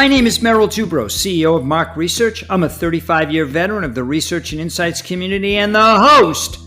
My name is Merrill, CEO of Mark Research. I'm a 35-year veteran of the research and insights community and the host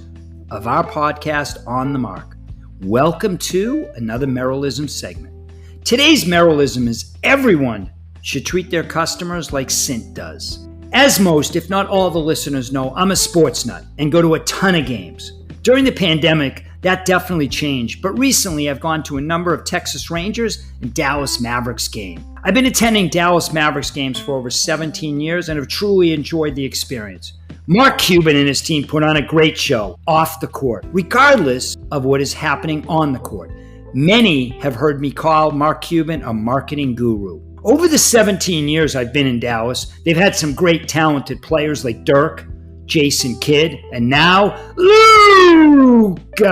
of our podcast, On the Mark. Welcome to another Merrillism segment. Today's Merrillism is everyone should treat their customers like Cynt does. As most, if not all the listeners know, I'm a sports nut and go to a ton of games. During the pandemic, that definitely changed, but recently I've gone to a number of Texas Rangers and Dallas Mavericks games. I've been attending Dallas Mavericks games for over 17 years and have truly enjoyed the experience. Mark Cuban and his team put on a great show off the court, regardless of what is happening on the court. Many have heard me call Mark Cuban a marketing guru. Over the 17 years I've been in Dallas, they've had some great talented players like Dirk, Jason Kidd, and now Luka.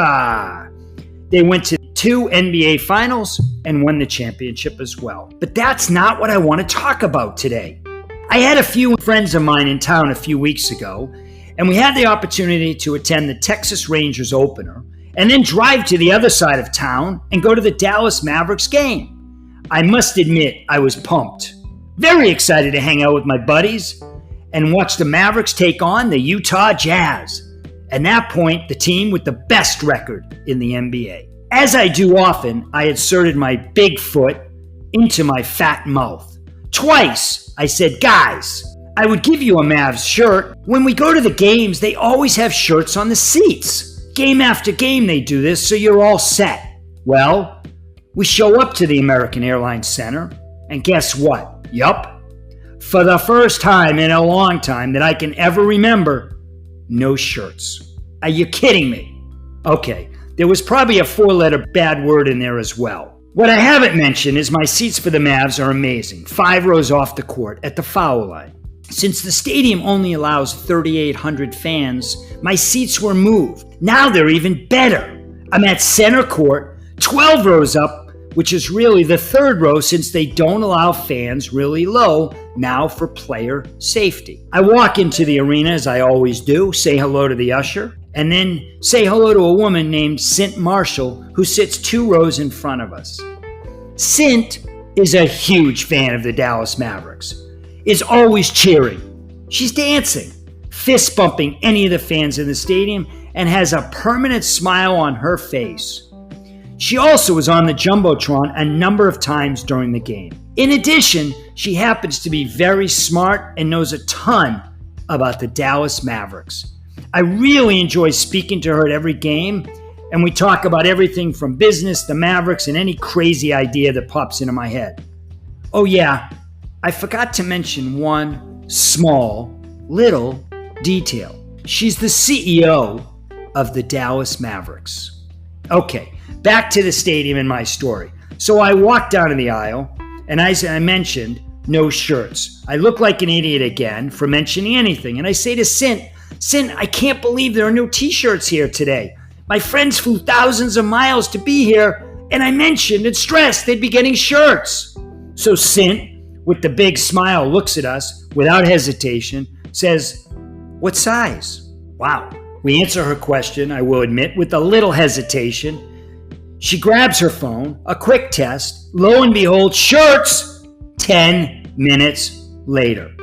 They went to 2 NBA Finals and won the championship as well. But that's not what I want to talk about today. I had a few friends of mine in town a few weeks ago, and we had the opportunity to attend the Texas Rangers opener and then drive to the other side of town and go to the Dallas Mavericks game. I must admit, I was pumped. Very excited to hang out with my buddies and watch the Mavericks take on the Utah Jazz. At that point, the team with the best record in the NBA. As I do often, I inserted my big foot into my fat mouth. Twice, I said, guys, I would give you a Mavs shirt. When we go to the games, they always have shirts on the seats. Game after game, they do this, so you're all set. Well, we show up to the American Airlines Center, and guess what? Yup. For the first time in a long time that I can ever remember, no shirts. Are you kidding me? Okay, there was probably a 4-letter bad word in there as well. What I haven't mentioned is my seats for the Mavs are amazing. 5 rows off the court at the foul line. Since the stadium only allows 3,800 fans, my seats were moved. Now they're even better. I'm at center court, 12 rows up, which is really the 3rd row since they don't allow fans really low now for player safety. I walk into the arena as I always do, say hello to the usher, and then say hello to a woman named Cynt Marshall who sits 2 rows in front of us. Cynt is a huge fan of the Dallas Mavericks, is always cheering. She's dancing, fist bumping any of the fans in the stadium, and has a permanent smile on her face. She also was on the Jumbotron a number of times during the game. In addition, she happens to be very smart and knows a ton about the Dallas Mavericks. I really enjoy speaking to her at every game, and we talk about everything from business, the Mavericks, and any crazy idea that pops into my head. Oh yeah, I forgot to mention one small, little detail. She's the CEO of the Dallas Mavericks. Okay, back to the stadium and my story. So I walked down to the aisle, and as I mentioned, no shirts. I look like an idiot again for mentioning anything, and I say to Cynt, I can't believe there are no t-shirts here today. My friends flew thousands of miles to be here, and I mentioned and stressed they'd be getting shirts. So Cynt, with the big smile, looks at us without hesitation, says, what size? Wow. We answer her question, I will admit, with a little hesitation. She grabs her phone, a quick test, lo and behold, shirts 10 minutes later.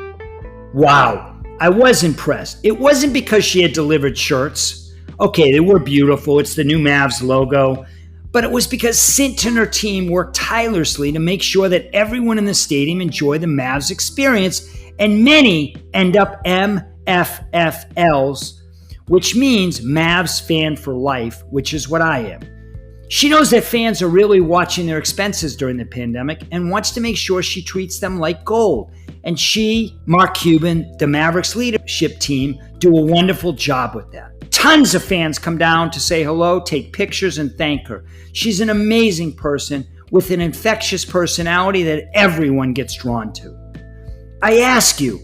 Wow, I was impressed. It wasn't because she had delivered shirts. Okay, they were beautiful, it's the new Mavs logo, but it was because Cynt and her team worked tirelessly to make sure that everyone in the stadium enjoyed the Mavs experience, and many end up MFFLs, which means Mavs fan for life, which is what I am. She knows that fans are really watching their expenses during the pandemic and wants to make sure she treats them like gold. And she, Mark Cuban, the Mavericks leadership team do a wonderful job with that. Tons of fans come down to say hello, take pictures, and thank her. She's an amazing person with an infectious personality that everyone gets drawn to. I ask you,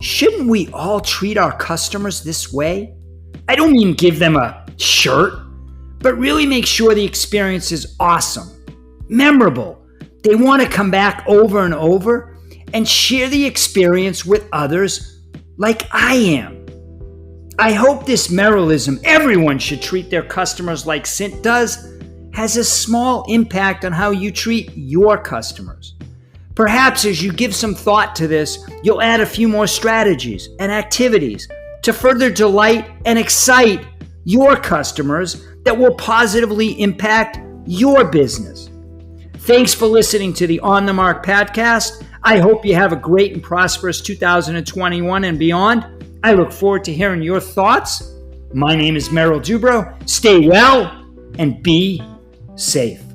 shouldn't we all treat our customers this way? I don't mean give them a shirt, but really make sure the experience is awesome, memorable. They want to come back over and over and share the experience with others like I am. I hope this Merrillism, everyone should treat their customers like Cynt does, has a small impact on how you treat your customers. Perhaps as you give some thought to this, you'll add a few more strategies and activities to further delight and excite your customers that will positively impact your business. Thanks for listening to the On the Mark podcast. I hope you have a great and prosperous 2021 and beyond. I look forward to hearing your thoughts. My name is Merrill. Stay well and be safe.